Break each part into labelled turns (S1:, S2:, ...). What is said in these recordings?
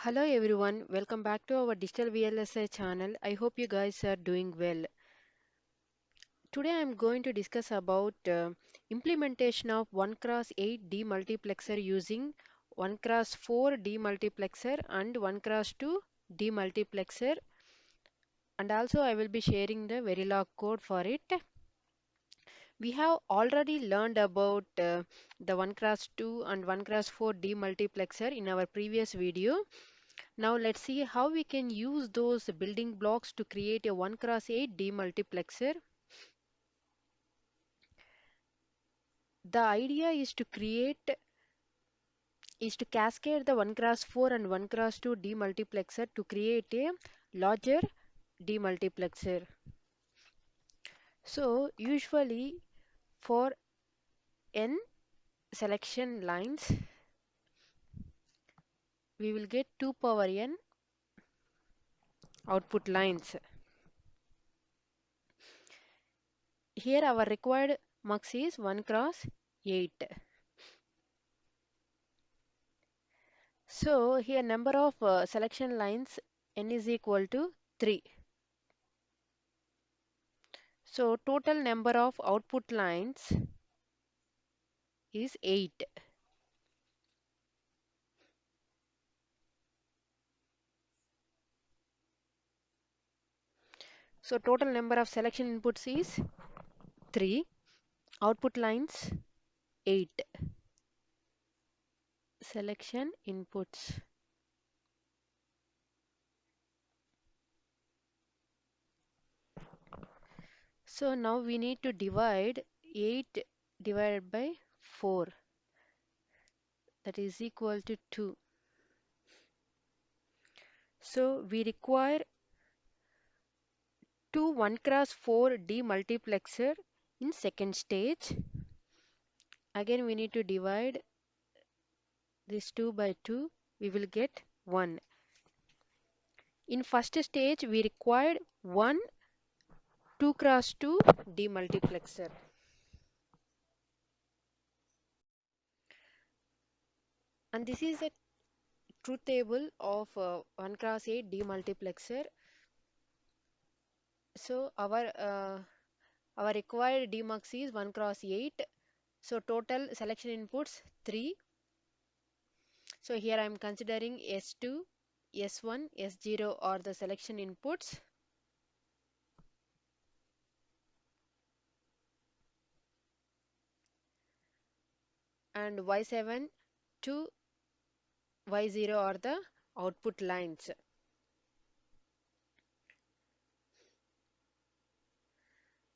S1: Hello everyone, welcome back to our digital VLSI channel. I hope you guys are doing well. Today I am going to discuss about implementation of 1 cross 8 demultiplexer using 1 cross 4 demultiplexer and 1 cross 2 demultiplexer, and also I will be sharing the Verilog code for it. We have already learned about the 1 cross 2 and 1 cross 4 demultiplexer in our previous video. Now let's see how we can use those building blocks to create a 1 cross 8 demultiplexer. The idea is to cascade the 1 cross 4 and 1 cross 2 demultiplexer to create a larger demultiplexer. So usually for n selection lines, we will get 2 power n output lines. Here our required mux is 1 cross 8. So here number of selection lines n is equal to 3. So total number of output lines is 8. So total number of selection inputs is 3. Output lines 8. Selection inputs. So now we need to divide 8 divided by 4, that is equal to 2. So we require two 1 cross 4 demultiplexer in second stage. Again we need to divide this 2 by 2, we will get 1. In first stage we required one 2 cross 2 demultiplexer. And this is a truth table of 1 cross 8 demultiplexer. So our required demux is 1 cross 8. So total selection inputs 3. So here I am considering S2, S1, S0 are the selection inputs. And Y7 to Y0 are the output lines.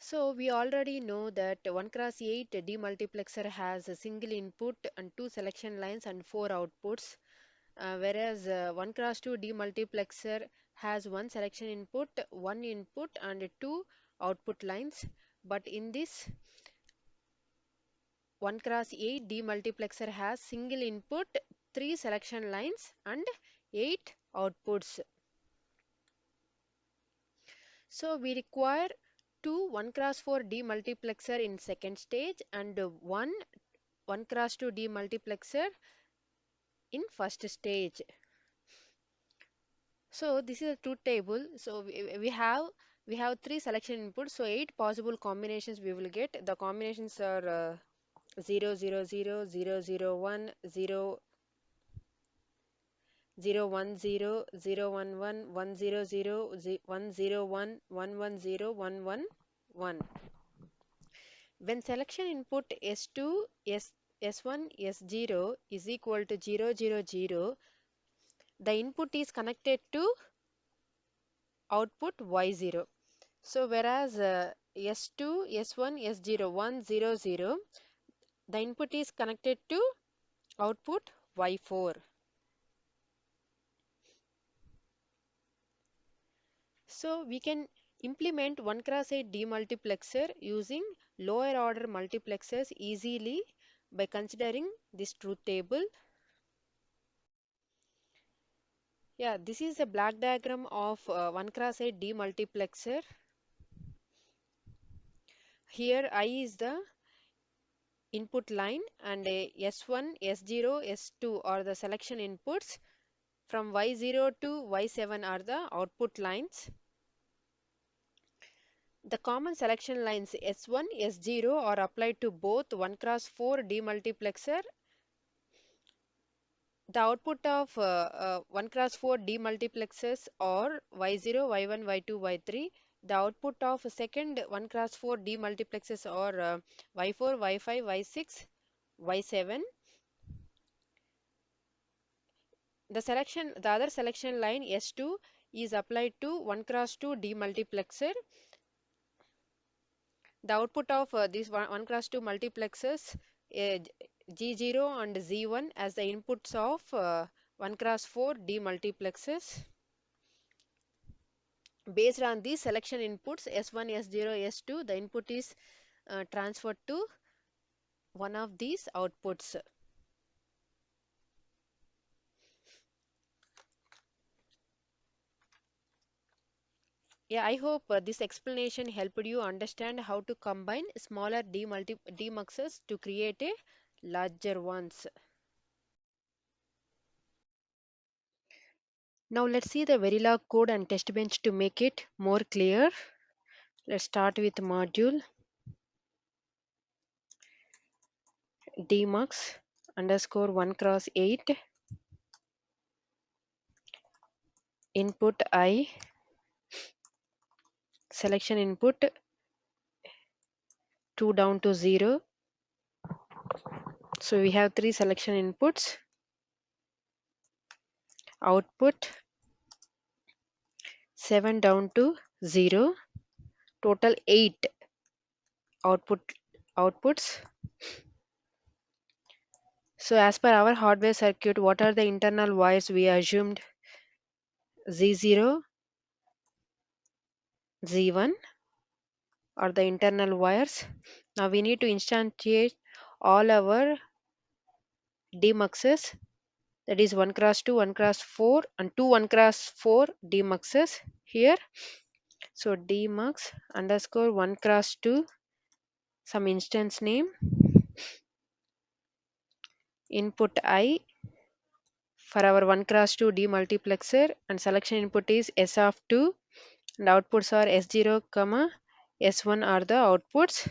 S1: So we already know that 1 cross 8 demultiplexer has a single input and 2 selection lines and 4 outputs, whereas 1 cross 2 demultiplexer has 1 selection input, 1 input and 2 output lines. But in this 1 cross 8 demultiplexer has single input, 3 selection lines and 8 outputs. So we require two 1 cross 4 demultiplexer in second stage and one 1 cross 2 demultiplexer in first stage. So this is a truth table. So we have 3 selection inputs. So 8 possible combinations we will get. The combinations are 0 0 0 0 0 1 0 0 1 0 0 1 1 1 0 0 1 0 1 1 1 0 1 1 1. When selection input S2, S1, S0 is equal to 0 0 0, the input is connected to output Y0. So whereas S2, S1, S0, 1 0 0, the input is connected to output Y4. So we can implement 1 cross 8 demultiplexer using lower order multiplexers easily by considering this truth table. Yeah, this is a black diagram of 1 cross 8 demultiplexer. Here I is the input line and S1, S0, S2 are the selection inputs. From Y0 to Y7 are the output lines. The common selection lines S1, S0 are applied to both 1 cross 4 demultiplexer. The output of 1 cross 4 demultiplexers are Y0, Y1, Y2, Y3. The output of second 1 cross 4 demultiplexers are Y4, Y5, Y6, Y7. The other selection line S2 is applied to 1 cross 2 demultiplexer. The output of these 1 cross 2 multiplexers G0 and Z1 as the inputs of 1 cross 4 demultiplexers. Based on these selection inputs S1, S0, S2, the input is transferred to one of these outputs. Yeah, I hope this explanation helped you understand how to combine smaller demuxes to create a larger ones. Now let's see the Verilog code and test bench to make it more clear. Let's start with module dmux underscore 1 cross 8 input I selection input 2 down to 0. So we have three selection inputs. Output 7 down to 0. Total 8 outputs. So as per our hardware circuit, what are the internal wires we assumed? Z0, Z1 are the internal wires. Now we need to instantiate all our demuxes, that is 1 cross 2, 1 cross 4 and 2 1 cross 4 demuxes here. So demux underscore 1 cross 2 some instance name input I for our 1 cross 2 demultiplexer and selection input is S of 2 and outputs are S0, comma S1 are the outputs.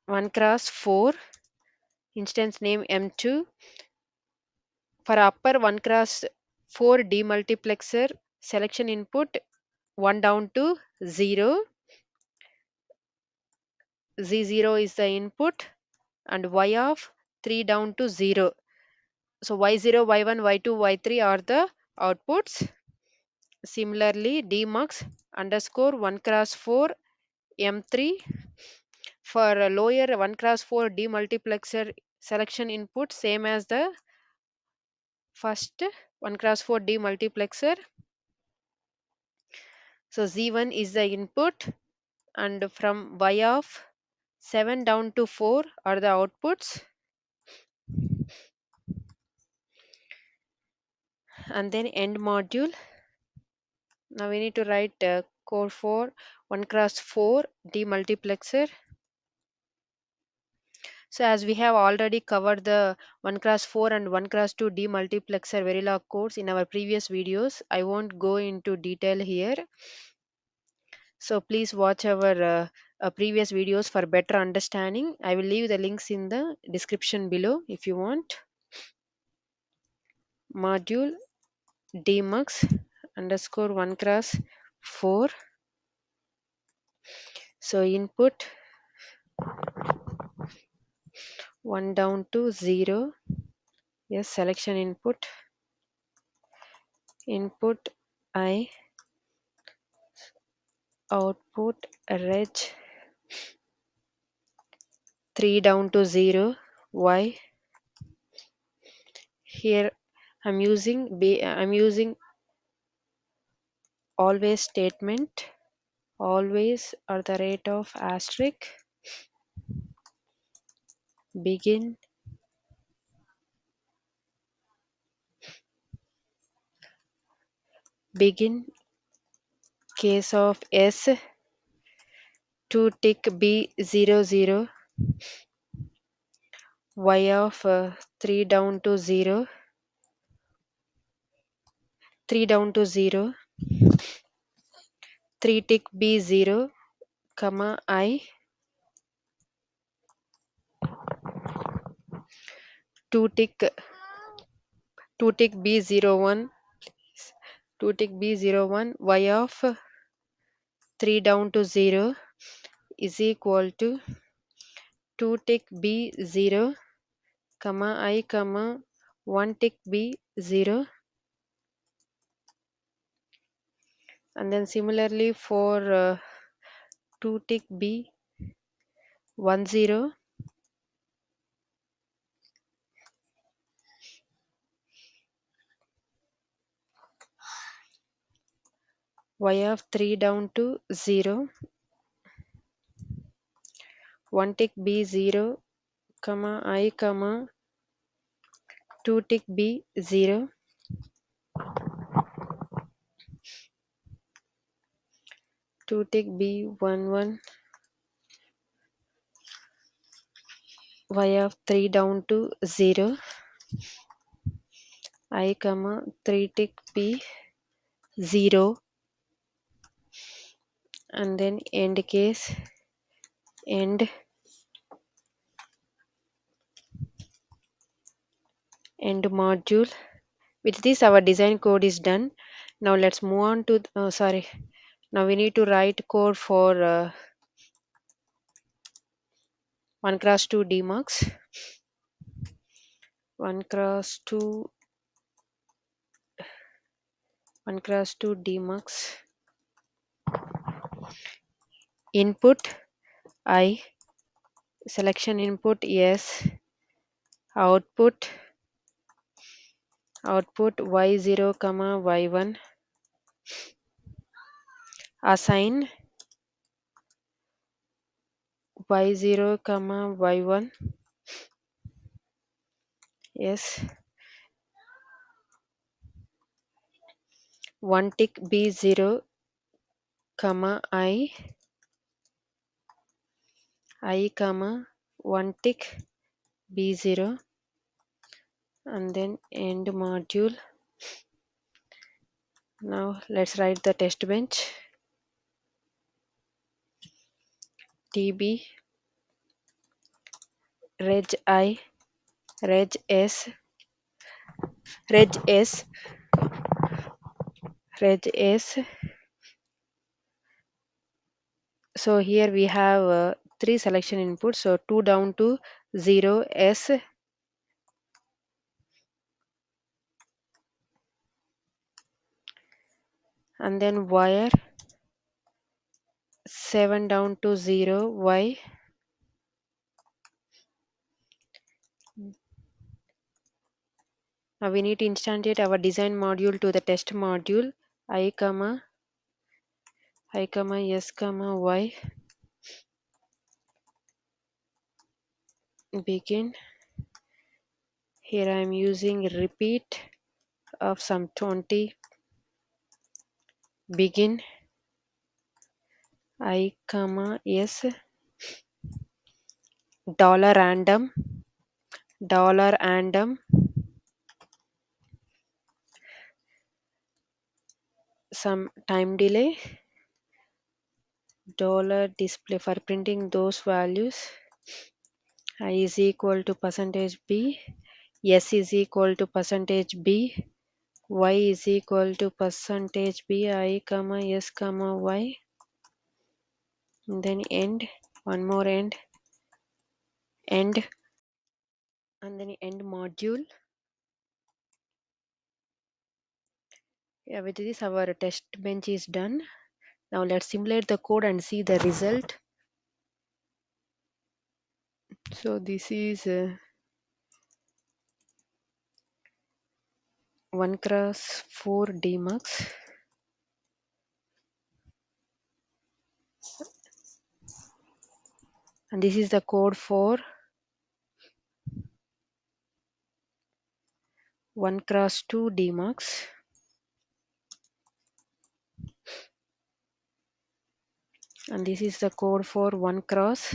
S1: 1 cross 4 instance name M2 for upper 1 cross 4 demultiplexer selection input 1 down to 0. Z0 is the input and Y of 3 down to 0. So Y0, Y1, Y2, Y3 are the outputs. Similarly, demux underscore 1 cross 4 M3 for a lower 1 cross 4 demultiplexer selection input same as the first 1 cross 4 demultiplexer. So Z1 is the input and from Y of 7 down to 4 are the outputs. And then end module. Now we need to write code for 1 cross 4 demultiplexer. So as we have already covered the 1 cross 4 and 1 cross 2 demultiplexer Verilog codes in our previous videos, I won't go into detail here. So please watch our previous videos for better understanding. I will leave the links in the description below if you want. Module demux underscore 1 cross 4. So input 1 down to 0. Yes, selection input I output reg 3 down to 0. Why? Here I'm using always statement, always at the rate of asterisk, begin case of S to tick B00, Y of 3 down to 0. 3 down to 0, 3 tick B0, comma I, 2 tick 2 tick B01, 2 tick B01, y of 3 down to 0 is equal to 2 tick B0, comma I, comma 1 tick B0, and then similarly for 2 tick B10, y of 3 down to 0, 1 tick B0, comma I, comma 2 tick B0, 2 tick B11, y of 3 down to 0, I, comma 3 tick B0, and then end case, end module. With this our design code is done. Now let's move on to sorry, now we need to write code for 1 cross 2 demux, 1 cross 2 1 cross 2 demux, input I, selection input yes, output y0 comma y1, assign y0 comma y1 yes, 1 tick b0 comma I comma 1 tick b0, and then end module. Now let's write the test bench, tb reg I, reg s, reg s, reg s. So here we have 3 selection inputs, so 2 down to 0 s, and then wire 7 down to 0 y. Now we need to instantiate our design module to the test module, I comma s comma y, begin. Here I am using repeat of some 20, begin I comma s, dollar random, some time delay, dollar display for printing those values, I is equal to percentage b, s is equal to percentage b, y is equal to percentage b, I comma s comma y, and then end, one more end, and then end module. Yeah, with this our test bench is done. Now let's simulate the code and see the result. So this is 1 cross 4 demux, and this is the code for 1 cross 2 demux, and this is the code for 1 cross.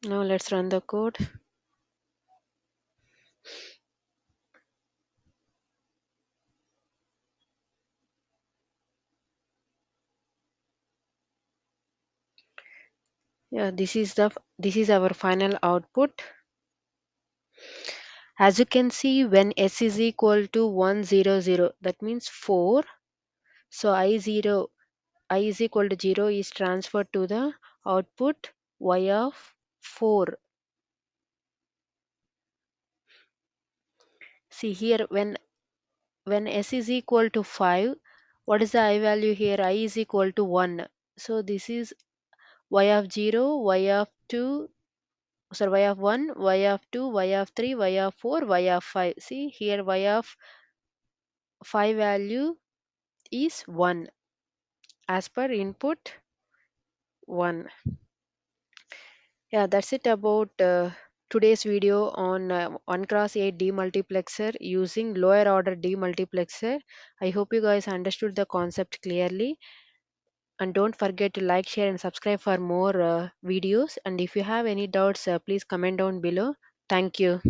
S1: Now let's run the code. Yeah, this is our final output. As you can see, when s is equal to 100, that means 4. So I is equal to 0 is transferred to the output y of 4. See here, when s is equal to 5, what is the I value here? I is equal to 1. So this is y of 0, y of 2, sorry, y of 1, y of 2, y of 3, y of 4, y of 5. See here, y of 5 value is 1 as per input 1. Yeah, that's it about today's video on 1 cross 8 demultiplexer using lower order demultiplexer. I hope you guys understood the concept clearly. And don't forget to like, share, and subscribe for more videos. And if you have any doubts, please comment down below. Thank you.